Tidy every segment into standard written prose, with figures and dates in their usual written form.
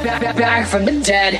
back from the dead.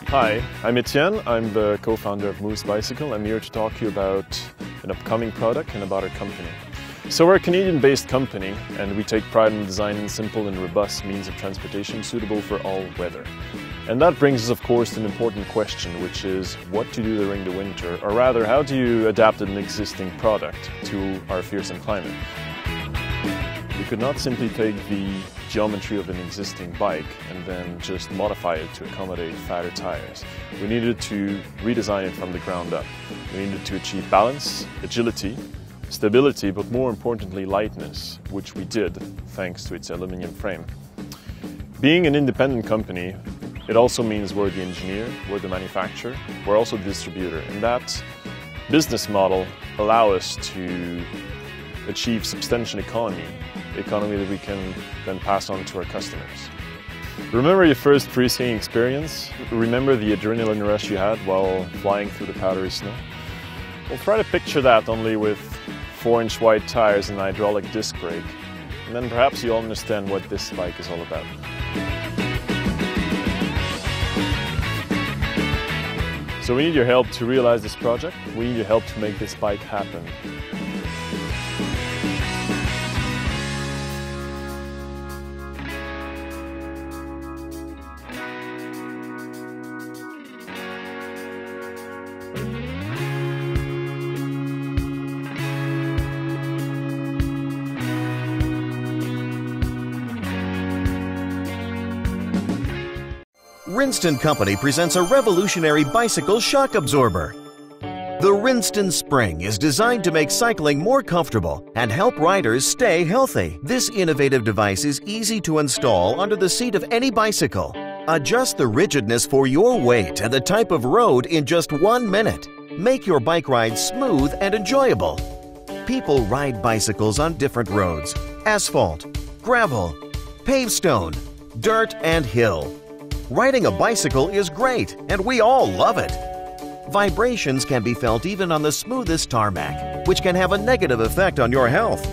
Hi, I'm Etienne. I'm the co-founder of Moose Bicycle. I'm here to talk to you about an upcoming product and about our company. So we're a Canadian-based company and we take pride in designing simple and robust means of transportation suitable for all weather. And that brings us, of course, to an important question, which is what to do during the winter, or rather, how do you adapt an existing product to our fearsome climate? We could not simply take the geometry of an existing bike and then just modify it to accommodate fatter tires. We needed to redesign it from the ground up. We needed to achieve balance, agility, stability, but more importantly lightness, which we did thanks to its aluminum frame. Being an independent company, it also means we're the engineer, we're the manufacturer, we're also the distributor, and that business model allows us to achieve substantial economy that we can then pass on to our customers. Remember your first pre-skiing experience? Remember the adrenaline rush you had while flying through the powdery snow? Well, try to picture that only with 4-inch wide tires and an hydraulic disc brake, and then perhaps you'll understand what this bike is all about. So we need your help to realize this project. We need your help to make this bike happen. Rinston Company presents a revolutionary bicycle shock absorber. The Rinston Spring is designed to make cycling more comfortable and help riders stay healthy. This innovative device is easy to install under the seat of any bicycle. Adjust the rigidness for your weight and the type of road in just 1 minute. Make your bike ride smooth and enjoyable. People ride bicycles on different roads: asphalt, gravel, pavestone, dirt, and hill. Riding a bicycle is great, and we all love it. Vibrations can be felt even on the smoothest tarmac, which can have a negative effect on your health.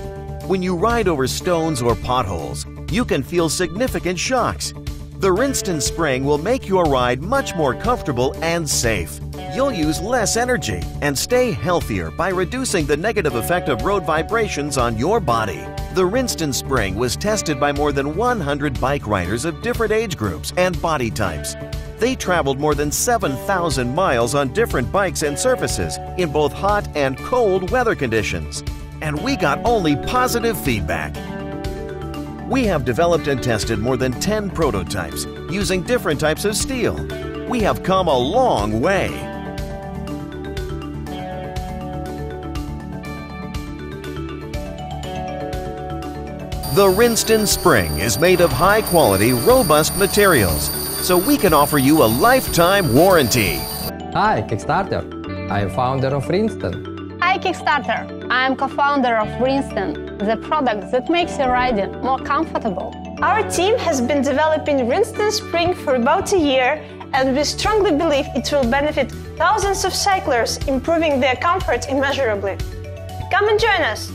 When you ride over stones or potholes, you can feel significant shocks. The Rinston Spring will make your ride much more comfortable and safe. You'll use less energy and stay healthier by reducing the negative effect of road vibrations on your body. The Rinston Spring was tested by more than 100 bike riders of different age groups and body types. They traveled more than 7,000 miles on different bikes and surfaces in both hot and cold weather conditions. And we got only positive feedback. We have developed and tested more than 10 prototypes using different types of steel. We have come a long way. The Rinston Spring is made of high-quality, robust materials, so we can offer you a lifetime warranty. Hi, Kickstarter. I am founder of Rinston. Hi, Kickstarter. I am co-founder of Rinston, the product that makes your riding more comfortable. Our team has been developing Rinston Spring for about a year, and we strongly believe it will benefit thousands of cyclers, improving their comfort immeasurably. Come and join us!